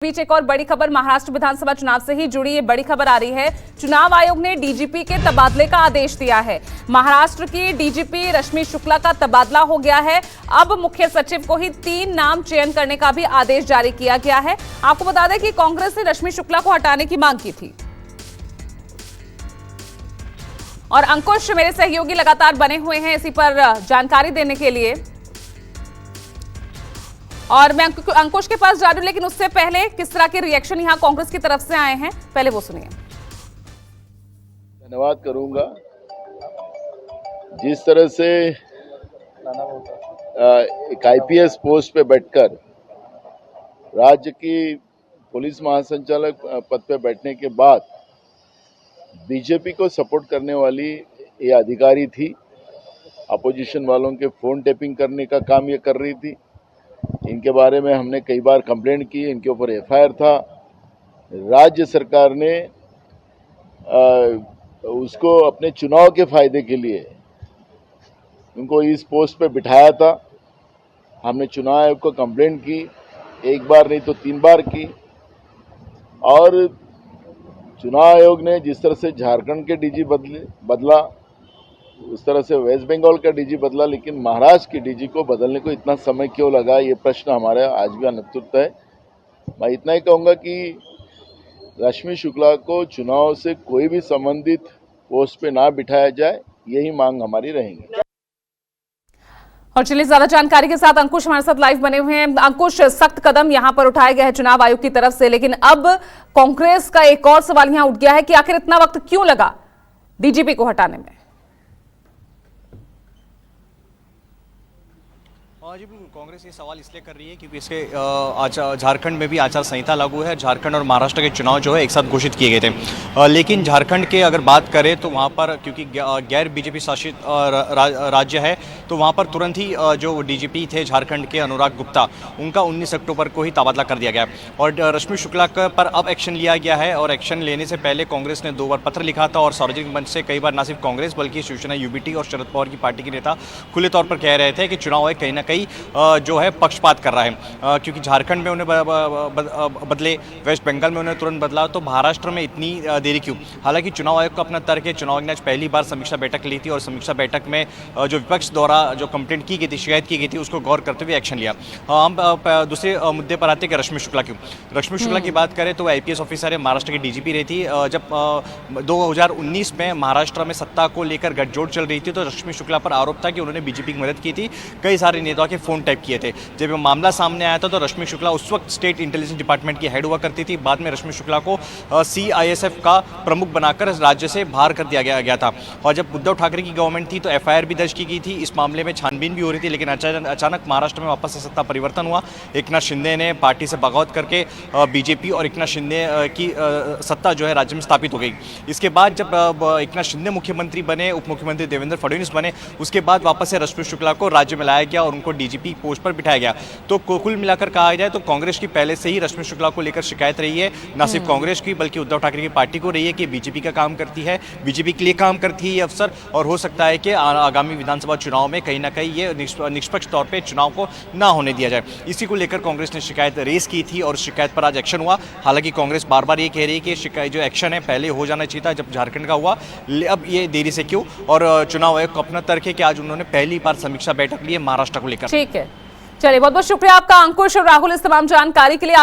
बीच एक और बड़ी खबर महाराष्ट्र विधानसभा चुनाव से ही जुड़ी ये बड़ी खबर आ रही है। चुनाव आयोग ने डीजीपी के तबादले का आदेश दिया है। महाराष्ट्र की डीजीपी रश्मि शुक्ला का तबादला हो गया है। अब मुख्य सचिव को ही 3 नाम चयन करने का भी आदेश जारी किया गया है। आपको बता दें कि कांग्रेस ने रश्मि शुक्ला को हटाने की मांग की थी और अंकुश मेरे सहयोगी लगातार बने हुए हैं इसी पर जानकारी देने के लिए, और मैं अंकुश के पास जा रही हूं, लेकिन उससे पहले किस तरह के रिएक्शन यहां कांग्रेस की तरफ से आए हैं पहले वो सुनिए। धन्यवाद करूंगा। जिस तरह से एक आईपीएस पोस्ट पे बैठकर राज्य की पुलिस महासंचालक पद पे बैठने के बाद बीजेपी को सपोर्ट करने वाली ये अधिकारी थी, अपोजिशन वालों के फोन टेपिंग करने का काम ये कर रही थी। इनके बारे में हमने कई बार कंप्लेंट की, इनके ऊपर एफआईआर था। राज्य सरकार ने उसको अपने चुनाव के फायदे के लिए उनको इस पोस्ट पे बिठाया था। हमने चुनाव आयोग को कंप्लेंट की, एक बार नहीं तो 3 बार की, और चुनाव आयोग ने जिस तरह से झारखंड के डीजी बदला उस तरह से वेस्ट बंगाल का डीजी बदला, लेकिन महाराष्ट्र की डीजी को बदलने को इतना समय क्यों लगा, ये प्रश्न हमारे आज भी अनंतुत है। मैं इतना ही कहूँगा कि रश्मि शुक्ला को चुनाव से कोई भी संबंधित पोस्ट पे ना बिठाया जाए, यही मांग हमारी रहेगी। और चलिए ज्यादा जानकारी के साथ अंकुश हमारे साथ लाइव बने हुए हैं। अंकुश, सख्त कदम यहां पर उठाए गए हैं चुनाव आयोग की तरफ से, लेकिन अब कांग्रेस का एक और सवाल यहां उठ गया है कि आखिर इतना वक्त क्यों लगा डीजीपी को हटाने में? जी बिल्कुल, कांग्रेस ये सवाल इसलिए कर रही है क्योंकि इसके झारखंड में भी आचार संहिता लागू है। झारखंड और महाराष्ट्र के चुनाव जो है एक साथ घोषित किए गए थे, लेकिन झारखंड के अगर बात करें तो वहाँ पर क्योंकि गैर बीजेपी शासित राज्य है, तो वहाँ पर तुरंत ही जो डीजीपी थे झारखंड के अनुराग गुप्ता, उनका 19 अक्टूबर को ही तबादला कर दिया गया और रश्मि शुक्ला पर अब एक्शन लिया गया है। और एक्शन लेने से पहले कांग्रेस ने 2 बार पत्र लिखा था और सार्वजनिक मंच से कई बार न सिर्फ कांग्रेस बल्कि शिवसेना, यूबीटी और शरद पवार की पार्टी के नेता खुले तौर पर कह रहे थे कि चुनाव आयोग कहीं ना कहीं जो है पक्षपात कर रहा है, क्योंकि झारखंड में उन्हें बदले, वेस्ट बंगाल में उन्हें तुरंत बदला, तो महाराष्ट्र में इतनी देरी क्यों? हालांकि चुनाव आयोग का अपना तर्क है, चुनाव आयोग ने आज पहली बार समीक्षा बैठक ली थी और समीक्षा बैठक में जो विपक्ष द्वारा जो कंप्लेंट की गई थी, शिकायत की गई थी, उसको गौर करते हुए एक्शन लिया। हम दूसरे मुद्दे पर आते हैं कि रश्मि शुक्ला क्यों? रश्मि शुक्ला की बात करें तो वो आईपीएस ऑफिसर है, महाराष्ट्र की डीजीपी रही थी। जब 2019 में महाराष्ट्र में सत्ता को लेकर गठजोड़ चल रही थी तो रश्मि शुक्ला पर आरोप था कि उन्होंने बीजेपी की मदद की थी, कई सारे नेताओं के फोन टैप किए थे। जब मामला सामने आया था तो रश्मि शुक्ला उस वक्त स्टेट इंटेलिजेंस डिपार्टमेंट की हेड हुआ करती थी। बाद में रश्मि शुक्ला को सीआईएसएफ का प्रमुख बनाकर राज्य से बाहर कर दिया गया था। और जब उद्धव ठाकरे की गवर्नमेंट थी तो एफआईआर भी दर्ज की गई थी, इस मामले में छानबीन भी हो रही थी, लेकिन अचानक महाराष्ट्र में वापस से सत्ता परिवर्तन हुआ। एकनाथ शिंदे ने पार्टी से बगावत करके बीजेपी और एकनाथ शिंदे की सत्ता जो है राज्य में स्थापित हो गई। इसके बाद जब एकनाथ शिंदे मुख्यमंत्री बने, उप मुख्यमंत्री देवेंद्र फडणवीस बने, उसके बाद वापस से रश्मि शुक्ला को राज्य में लाया गया और उनको डीजीपी पोस्ट पर बिठाया गया। तो कुल मिलाकर कहा जाए तो कांग्रेस की पहले से ही रश्मि शुक्ला को लेकर शिकायत रही है, न सिर्फ कांग्रेस की बल्कि उद्धव ठाकरे की पार्टी को रही है कि बीजेपी का काम करती है, बीजेपी के लिए काम करती है ये अफसर, और हो सकता है कि आगामी विधानसभा चुनाव में कहीं ना कहीं ये निष्पक्ष तौर पर चुनाव को ना होने दिया जाए। इसी को लेकर कांग्रेस ने शिकायत रेज की थी और शिकायत पर आज एक्शन हुआ। हालांकि कांग्रेस बार बार ये कह रही है कि शिकायत जो एक्शन है पहले हो जाना चाहिए था जब झारखंड का हुआ, अब ये देरी से क्यों? और चुनाव आयोग को अपना तर्क है कि आज उन्होंने पहली बार समीक्षा बैठक ली है महाराष्ट्र को लेकर। ठीक है, चलिए बहुत बहुत शुक्रिया आपका अंकुश और राहुल इस तमाम जानकारी के लिए।